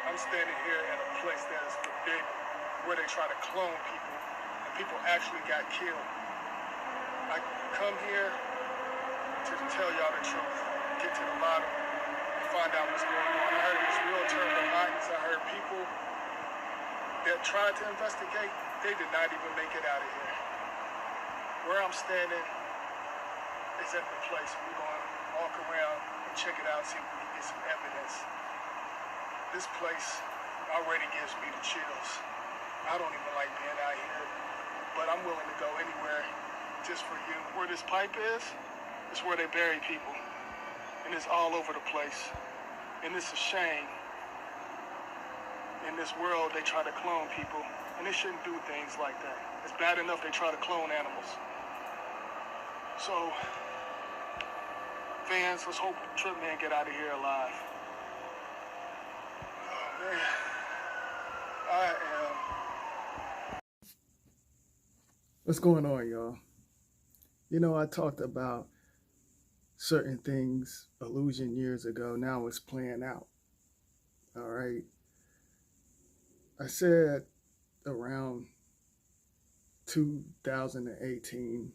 I'm standing here at a place that is forbidden, where they try to clone people, and people actually got killed. I come here to tell y'all the truth, get to the bottom, and find out what's going on. I heard it's real terrible minds. I heard people that tried to investigate, they did not even make it out of here. Where I'm standing is at the place. We're going to walk around and check it out, see if we can get some evidence. This place already gives me the chills. I don't even like being out here, but I'm willing to go anywhere just for you. Where this pipe is where they bury people. And it's all over the place. And it's a shame. In this world, they try to clone people, and they shouldn't do things like that. It's bad enough they try to clone animals. So, fans, let's hope Trip Man get out of here alive. Oh, man. I am... What's going on, y'all? You know, I talked about certain things, illusion years ago. Now it's playing out. All right. I said around 2018,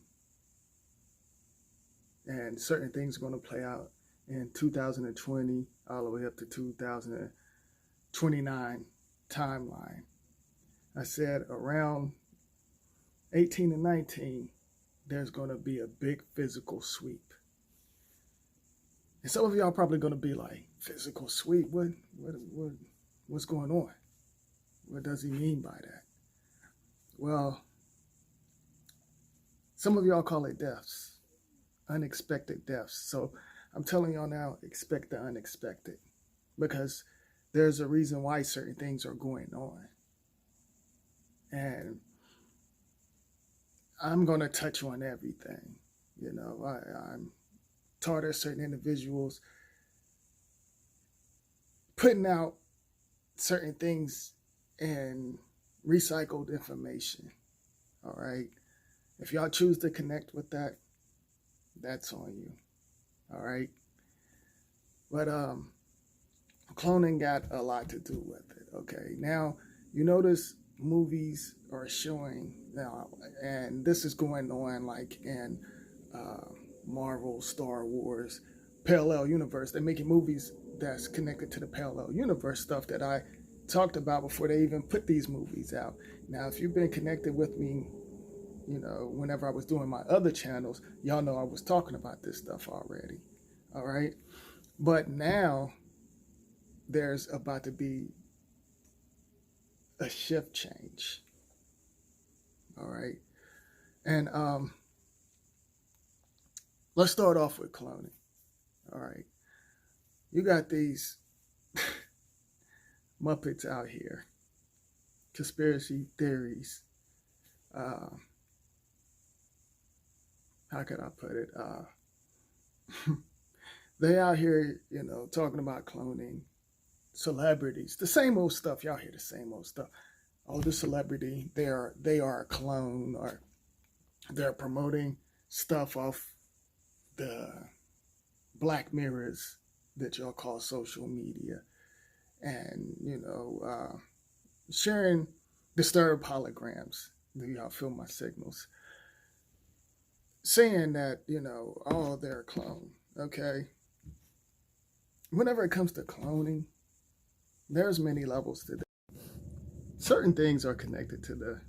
and certain things are going to play out in 2020 all the way up to 2029 timeline. I said around 18 and 19, there's going to be a big physical sweep. And some of y'all are probably going to be like, physical sweep? What's going on? What does he mean by that? Well, some of y'all call it deaths, unexpected deaths. So I'm telling y'all now, expect the unexpected, because there's a reason why certain things are going on. And I'm going to touch on everything. You know, I'm taught at certain individuals putting out certain things and recycled information. All right. If y'all choose to connect with that, that's on you. All right. But cloning got a lot to do with it. Okay. Now, you notice movies are showing now, and this is going on like in Marvel, Star Wars, parallel universe. They're making movies that's connected to the parallel universe stuff that I talked about before they even put these movies out. Now, if you've been connected with me, you know, whenever I was doing my other channels, y'all know I was talking about this stuff already. All right. But now there's about to be a shift change. All right. And let's start off with cloning. All right. You got these Muppets out here, conspiracy theories. How could I put it? They out here, you know, talking about cloning celebrities. The same old stuff. Y'all hear the same old stuff. Oh, the celebrity, they are a clone, or they're promoting stuff off the black mirrors that y'all call social media. And, you know, sharing disturbed holograms. Do y'all feel my signals? Saying that, you know, oh, they're a clone. Okay. Whenever it comes to cloning, there's many levels to that. Certain things are connected to the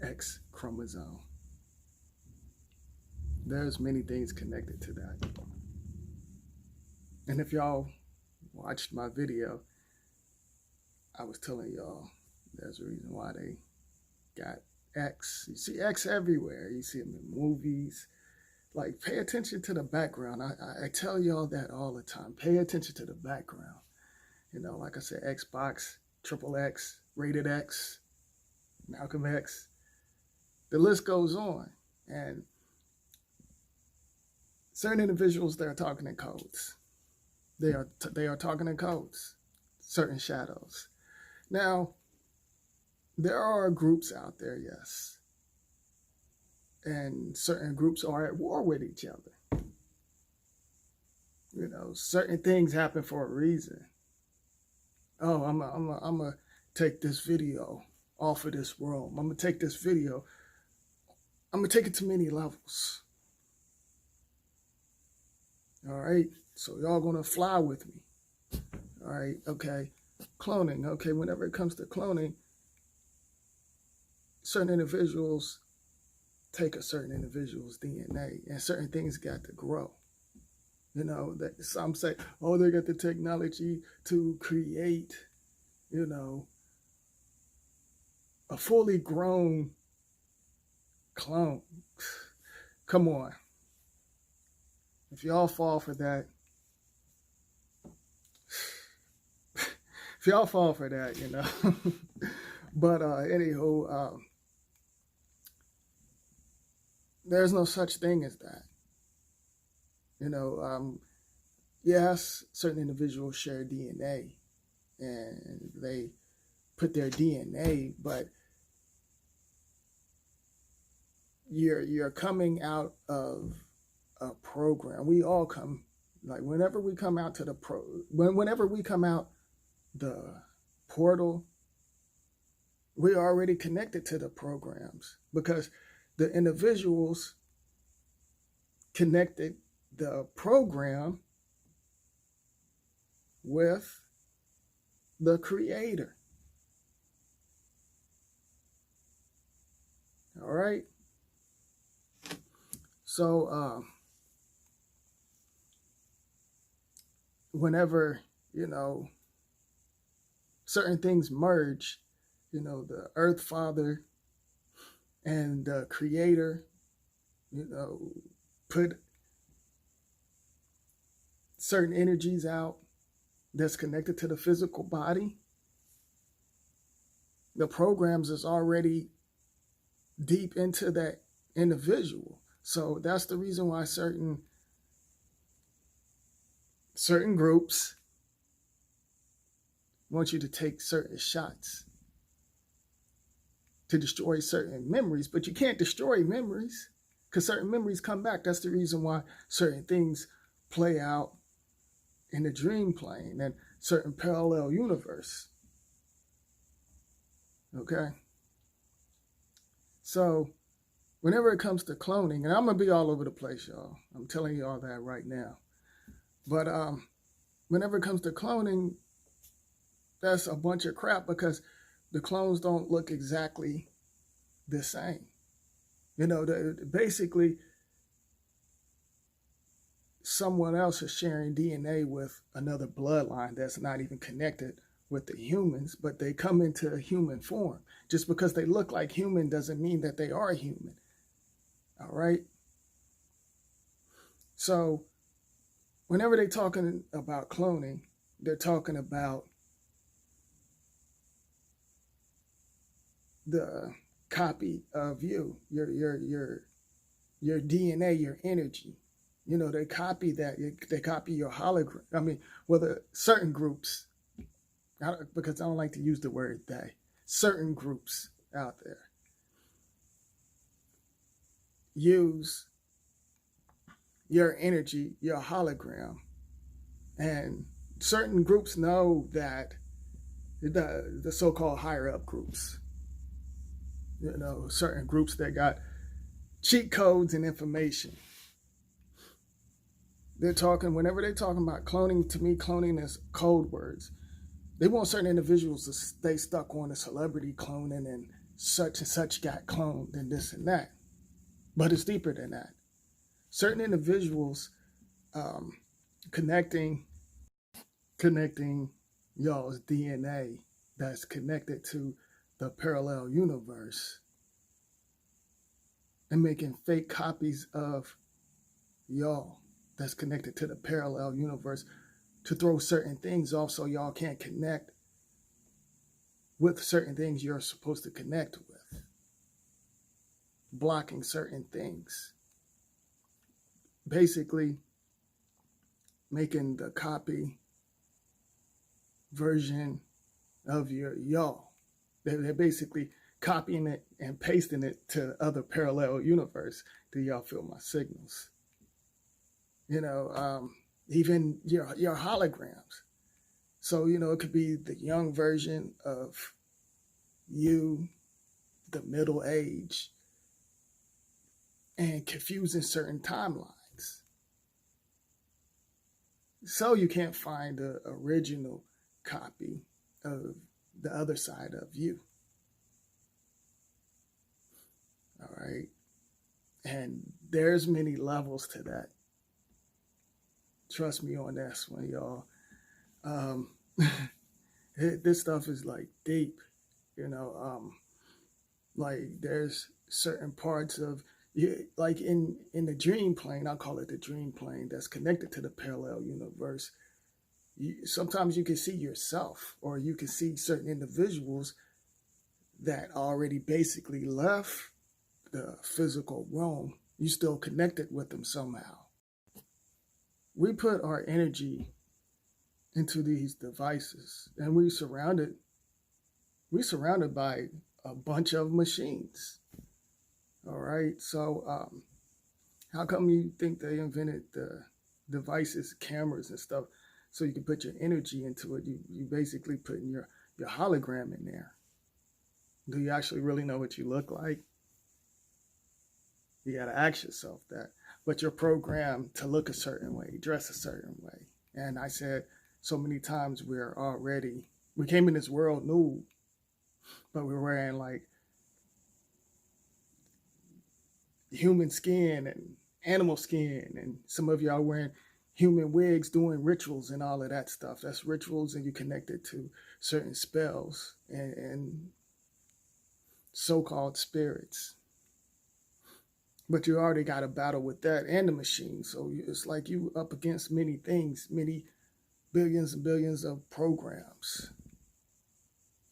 X chromosome. There's many things connected to that. And if y'all watched my video, I was telling y'all there's a reason why they got X. You see X everywhere. You see them in movies. Like, pay attention to the background. I tell y'all that all the time. Pay attention to the background. You know, like I said, Xbox, Triple X, Rated X, Malcolm X. The list goes on. And certain individuals, they're talking in codes. They are talking in codes. Certain shadows. Now, there are groups out there, yes. And certain groups are at war with each other. You know, certain things happen for a reason. oh, I'm gonna take this video off of this room. I'm gonna take this video. I'm gonna take it to many levels. All right. So y'all gonna fly with me. All right. Okay. Cloning. Okay. Whenever it comes to cloning, certain individuals take a certain individual's DNA, and certain things got to grow. You know, that some say, oh, they got the technology to create, you know, a fully grown clone. Come on. If y'all fall for that, if y'all fall for that, you know. But anywho, there's no such thing as that. You know, yes, certain individuals share DNA and they put their DNA, but you're coming out of a program. We all come, like whenever we come out to whenever we come out the portal, we're already connected to the programs because the individuals connected the program with the creator. All right. So whenever, you know, certain things merge, you know, the Earth Father and the Creator, you know, put certain energies out that's connected to the physical body. The programs is already deep into that individual. So that's the reason why certain groups want you to take certain shots to destroy certain memories, but you can't destroy memories because certain memories come back. That's the reason why certain things play out in the dream plane and certain parallel universe. Okay? So whenever it comes to cloning, and I'm going to be all over the place, y'all. I'm telling you all that right now. But whenever it comes to cloning, that's a bunch of crap because the clones don't look exactly the same. You know, basically, someone else is sharing DNA with another bloodline that's not even connected with the humans, but they come into a human form. Just because they look like human doesn't mean that they are human. All right? So whenever they're talking about cloning, they're talking about the copy of you, your DNA, your energy. You know, they copy that. They copy your hologram. I mean, whether certain groups, because I don't like to use the word they, certain groups out there use your energy, your hologram, and certain groups know that the so-called higher up groups, you know, certain groups that got cheat codes and information. They're talking, whenever they're talking about cloning, to me, cloning is code words. They want certain individuals to stay stuck on the celebrity cloning and such got cloned and this and that. But it's deeper than that. Certain individuals connecting y'all's DNA that's connected to the parallel universe and making fake copies of y'all that's connected to the parallel universe to throw certain things off so y'all can't connect with certain things you're supposed to connect with. Blocking certain things. Basically, making the copy version of your y'all. They're basically copying it and pasting it to other parallel universe. Do y'all feel my signals? You know, even your holograms. So, you know, it could be the young version of you, the middle age, and confusing certain timelines. So you can't find the original copy of the other side of you. All right. And there's many levels to that. Trust me on this one, y'all. This stuff is like deep, you know. Like there's certain parts of you, like in the dream plane. I call it the dream plane that's connected to the parallel universe. Sometimes you can see yourself, or you can see certain individuals that already basically left the physical realm. You still connected with them somehow. We put our energy into these devices, and we're surrounded by a bunch of machines. All right, so how come you think they invented the devices, cameras and stuff, so you can put your energy into it? You basically putting your hologram in there. Do you actually really know what you look like? You got to ask yourself that. But you're programmed to look a certain way, dress a certain way. And I said so many times we came in this world nude, but we're wearing like human skin and animal skin. And some of y'all wearing human wigs doing rituals and all of that stuff. That's rituals, and you connected to certain spells and so-called spirits. But you already got a battle with that and the machine. So it's like you up against many things, many billions and billions of programs,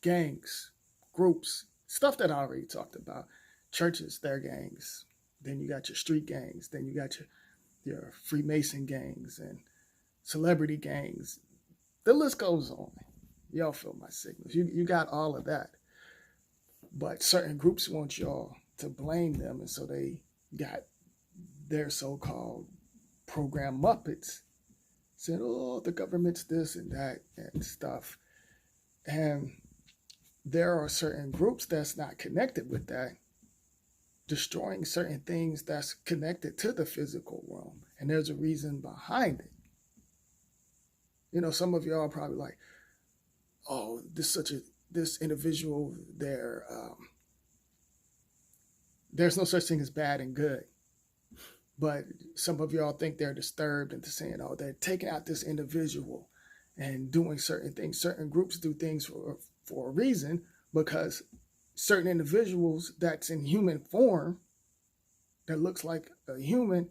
gangs, groups, stuff that I already talked about. Churches, their gangs. Then you got your street gangs. Then you got your Freemason gangs and celebrity gangs. The list goes on. Y'all feel my signals. You got all of that. But certain groups want y'all to blame them, and so they got their so-called program Muppets saying, oh, the government's this and that and stuff. And there are certain groups that's not connected with that, destroying certain things that's connected to the physical realm. And there's a reason behind it. You know, some of y'all are probably like, oh, this individual, there's no such thing as bad and good. But some of y'all think they're disturbed into saying, oh, they're taking out this individual and doing certain things. Certain groups do things for a reason, because certain individuals that's in human form, that looks like a human,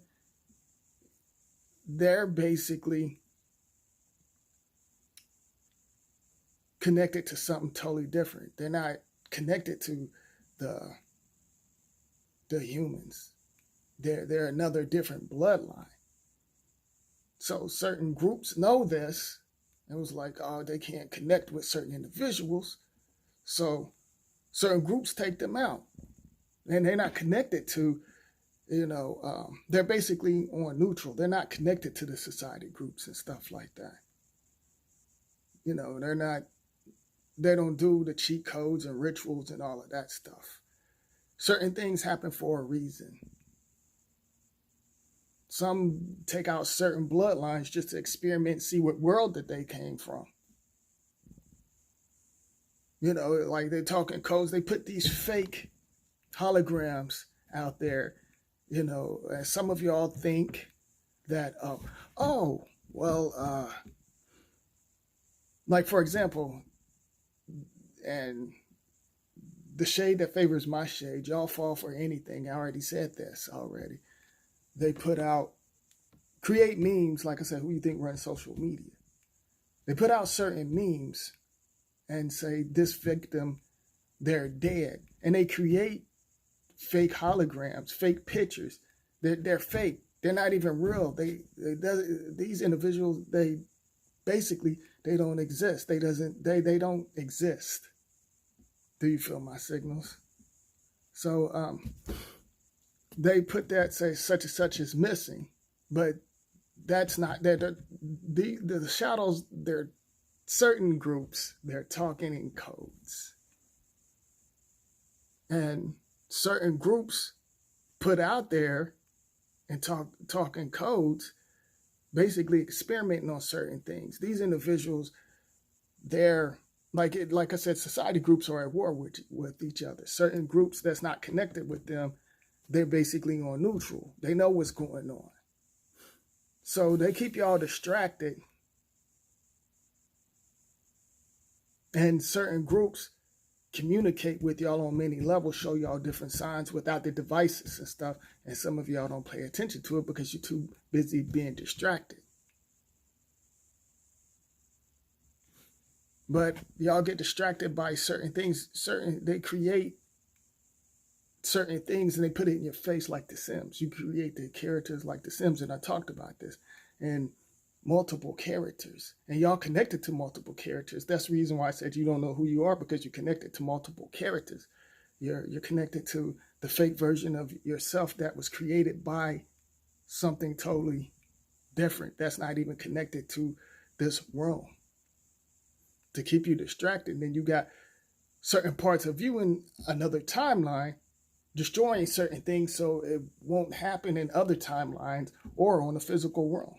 they're basically connected to something totally different. They're not connected to the humans. They're another different bloodline. So certain groups know this. It was like, oh, they can't connect with certain individuals. So certain groups take them out. And they're not connected to, they're basically on neutral. They're not connected to the society groups and stuff like that. You know, they don't do the cheat codes and rituals and all of that stuff. Certain things happen for a reason. Some take out certain bloodlines just to experiment and see what world that they came from. You know, like they're talking codes. They put these fake holograms out there, you know, and some of y'all think that, like for example, and the shade that favors my shade, y'all fall for anything. I already said this already. They put out, create memes, like I said, who you think runs social media? They put out certain memes and say, this victim, they're dead. And they create fake holograms, fake pictures. They're fake. They're not even real. These individuals, they don't exist. They don't exist. Do you feel my signals? So they put that, say such and such is missing, but that's not that the shadows they're certain groups, they're talking in codes. And certain groups put out there and talk in codes, basically experimenting on certain things. These individuals, they're like I said, society groups are at war with each other. Certain groups that's not connected with them, they're basically on neutral. They know what's going on. So they keep y'all distracted. And certain groups communicate with y'all on many levels, show y'all different signs without the devices and stuff. And some of y'all don't pay attention to it because you're too busy being distracted. But y'all get distracted by certain things. They create certain things and they put it in your face like The Sims. You create the characters like The Sims, and I talked about this. And multiple characters, and y'all connected to multiple characters. That's the reason why I said you don't know who you are, because you're connected to multiple characters. You're connected to the fake version of yourself that was created by something totally different that's not even connected to this world, to keep you distracted. Then you got certain parts of you in another timeline destroying certain things so it won't happen in other timelines or on the physical world.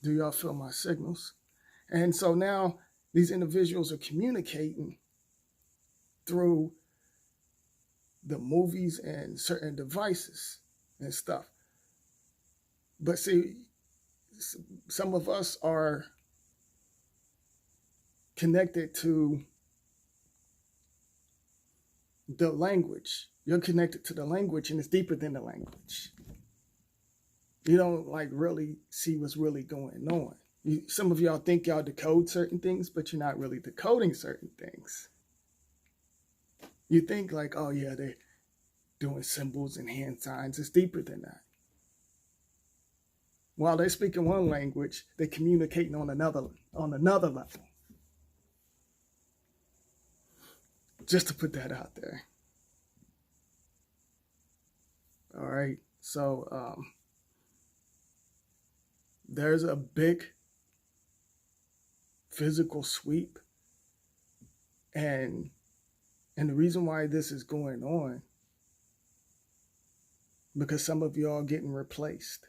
Do y'all feel my signals? And so now these individuals are communicating through the movies and certain devices and stuff. But see, some of us are connected to the language. You're connected to the language, and it's deeper than the language. You don't really see what's really going on. Some of y'all think y'all decode certain things, but you're not really decoding certain things. You think oh yeah, they're doing symbols and hand signs. It's deeper than that. While they're speaking one language, they're communicating on another level. Just to put that out there. All right. So there's a big physical sweep, and the reason why this is going on, because some of y'all are getting replaced.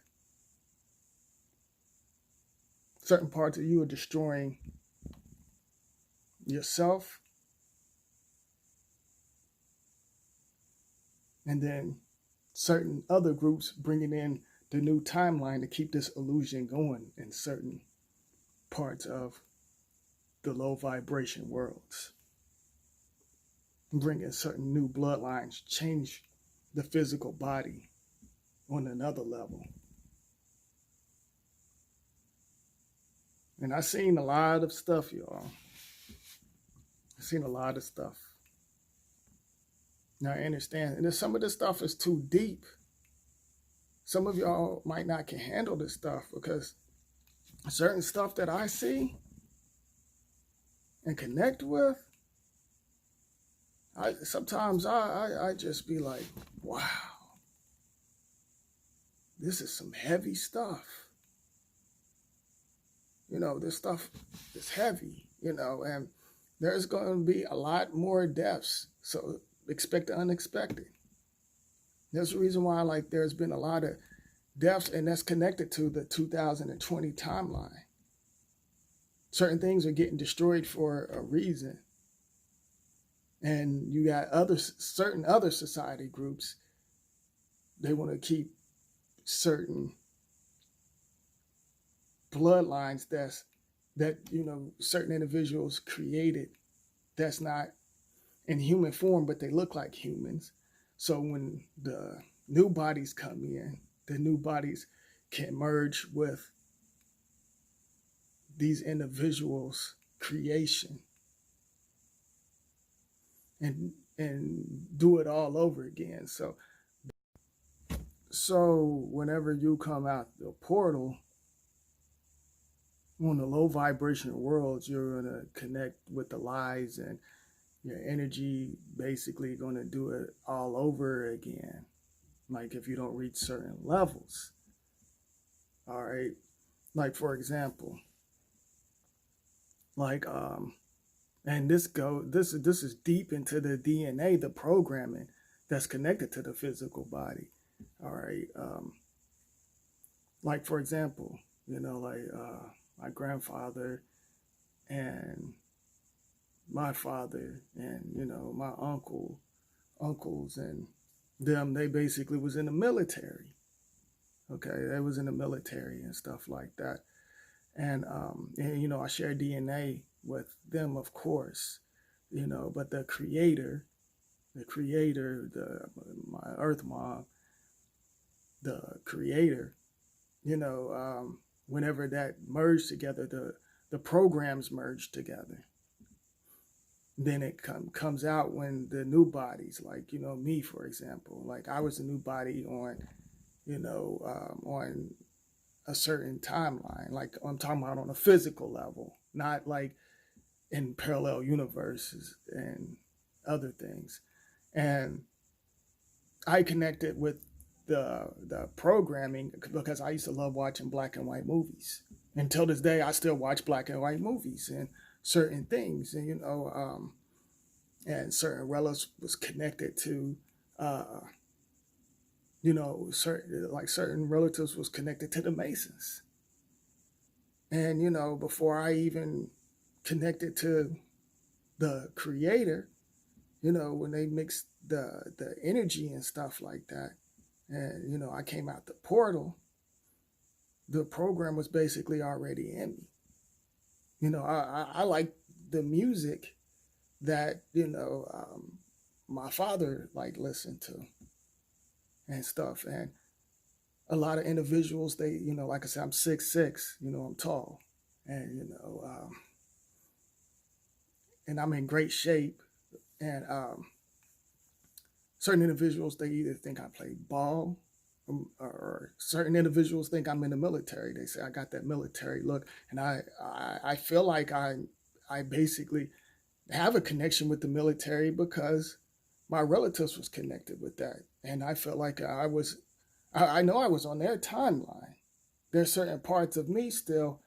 Certain parts of you are destroying yourself, and then certain other groups bringing in the new timeline to keep this illusion going in certain parts of the low vibration worlds. Bring in certain new bloodlines, change the physical body on another level. And I've seen a lot of stuff, y'all. I've seen a lot of stuff. Now I understand, and some of this stuff is too deep. Some of y'all might not can handle this stuff, because certain stuff that I see and connect with, sometimes I just be like, wow, this is some heavy stuff. This stuff is heavy, and there's going to be a lot more deaths. So expect the unexpected. There's a reason why there's been a lot of deaths, and that's connected to the 2020 timeline. Certain things are getting destroyed for a reason. And you got certain other society groups, they want to keep certain bloodlines that certain individuals created that's not in human form, but they look like humans. So when the new bodies come in, the new bodies can merge with these individuals' creation and do it all over again. So whenever you come out the portal on the low vibration worlds, you're going to connect with the lies, and your energy basically going to do it all over again. If you don't reach certain levels. All right. Like for example, like and this is deep into the DNA, the programming that's connected to the physical body. All right. Like for example, like my grandfather and my father and my uncles and them, they basically was in the military. Okay, they was in the military and stuff like that. And I share DNA with them, of course, but the my Earth Mom, the creator, whenever that merged together, the programs merged together. Then it comes out when the new bodies, like me, for example, like I was a new body on a certain timeline. Like I'm talking about on a physical level, not like in parallel universes and other things. And I connected with the programming because I used to love watching black and white movies. Until this day, I still watch black and white movies and certain things, and and certain relatives was connected to, uh, certain relatives was connected to the Masons. And before I even connected to the Creator, when they mixed the energy and stuff like that, and I came out the portal, the program was basically already in me. I like the music that my father like listened to and stuff. And a lot of individuals, they like I said, I'm 6'6", I'm tall, and and I'm in great shape. And certain individuals, they either think I play ball, or certain individuals think I'm in the military. They say I got that military look, and I feel like I basically have a connection with the military because my relatives was connected with that, and I felt like I know I was on their timeline. There's certain parts of me still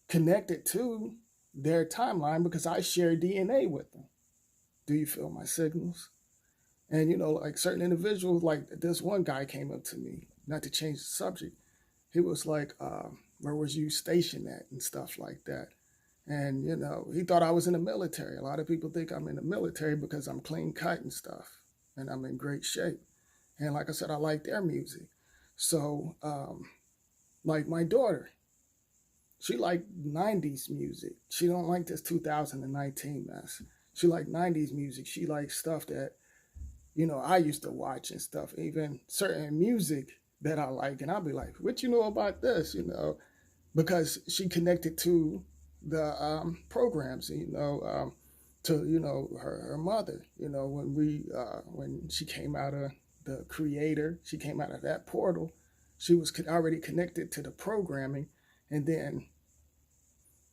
connected to their timeline because I share DNA with them. Do you feel my signals? And like certain individuals, like this one guy came up to me, not to change the subject. He was like, "Where was you stationed at?" and stuff like that. And he thought I was in the military. A lot of people think I'm in the military because I'm clean cut and stuff, and I'm in great shape. And like I said, I like their music. So, like my daughter, she like '90s music. She don't like this 2019 mess. She like '90s music. She likes stuff that I used to watch and stuff, even certain music that I like. And I'll be like, what you know about this? Because she connected to the programs, to, her mother, when she came out of the Creator, she came out of that portal, she was already connected to the programming. And then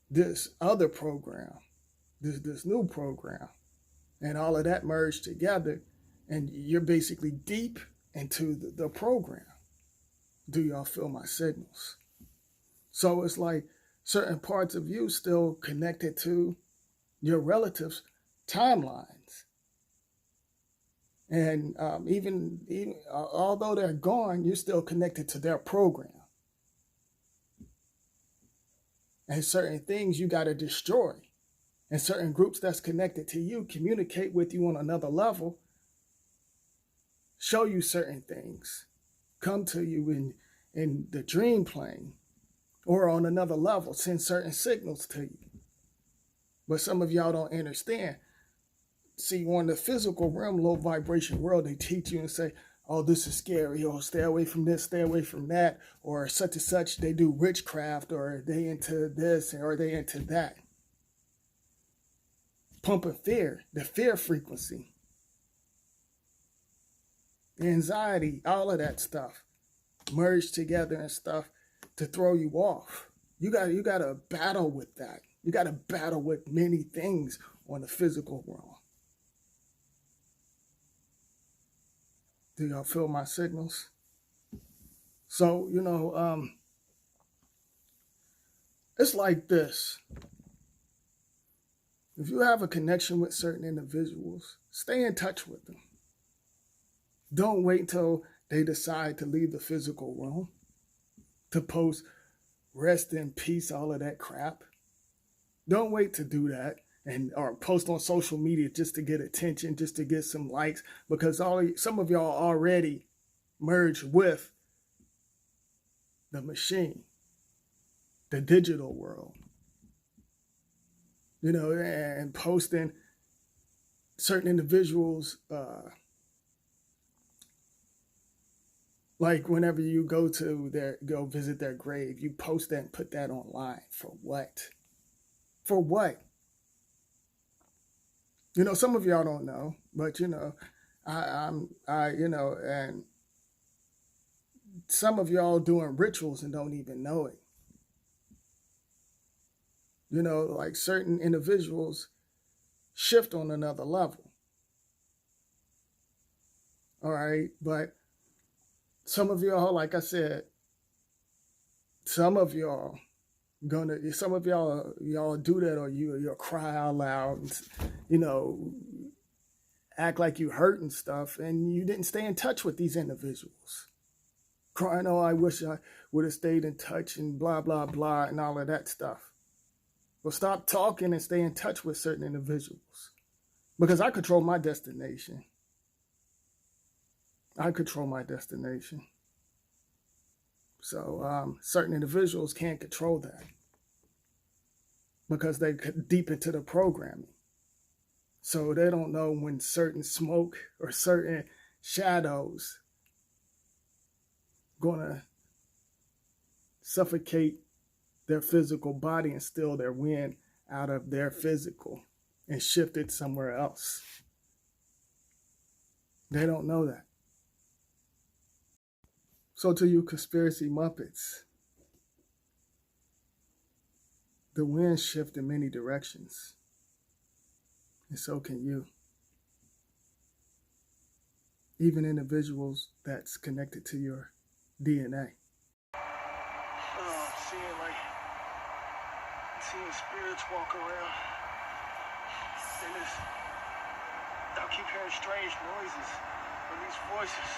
this other program, this new program, and all of that merged together, and you're basically deep into the program. Do y'all feel my signals? So it's like certain parts of you still connected to your relatives' timelines. And even although they're gone, you're still connected to their program. And certain things you got to destroy. And certain groups that's connected to you communicate with you on another level, show you certain things, come to you in the dream plane or on another level, send certain signals to you. But some of y'all don't understand. See, on the physical realm, low vibration world, they teach you and say, oh, this is scary, or stay away from this, stay away from that, or such and such, they do witchcraft, or they into this, or they into that. Pumping fear, the fear frequency, the anxiety, all of that stuff merged together and stuff to throw you off. You got to battle with that. You got to battle with many things on the physical realm. Do y'all feel my signals? So, It's like this. If you have a connection with certain individuals, stay in touch with them. Don't wait till they decide to leave the physical room to post rest in peace, all of that crap. Don't wait to do that and or post on social media just to get attention, just to get some likes, because some of y'all already merged with the machine, the digital world. You know, and posting certain individuals, like whenever you go visit their grave, you post that and put that online. For what? For what? You know, some of y'all don't know, but you know, and some of y'all doing rituals and don't even know it. You know, like certain individuals shift on another level. All right. But some of y'all, like I said, some of y'all y'all do that, or you'll cry out loud and, you know, act like you hurt and stuff, and you didn't stay in touch with these individuals. Crying, oh, I wish I would have stayed in touch and blah, blah, blah, and all of that stuff. Well, stop talking and stay in touch with certain individuals, because I control my destination. I control my destination. So certain individuals can't control that because they get deep into the programming. So they don't know when certain smoke or certain shadows gonna suffocate their physical body and steal their wind out of their physical and shift it somewhere else. They don't know that. So to you conspiracy Muppets, the wind shifts in many directions, and so can you. Even individuals that's connected to your DNA. Seeing spirits walk around, and I keep hearing strange noises or these voices.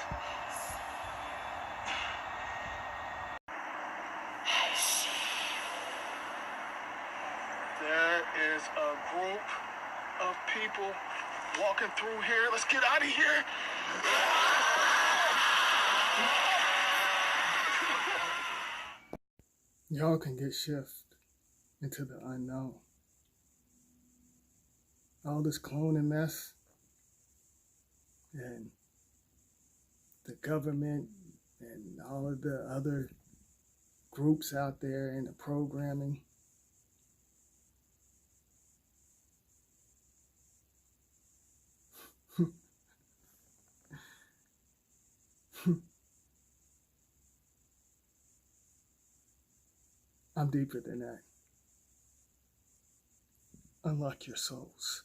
There is a group of people walking through here. Let's get out of here. Y'all can get shifted into the unknown. All this cloning mess and the government and all of the other groups out there in the programming. I'm deeper than that. Unlock your souls.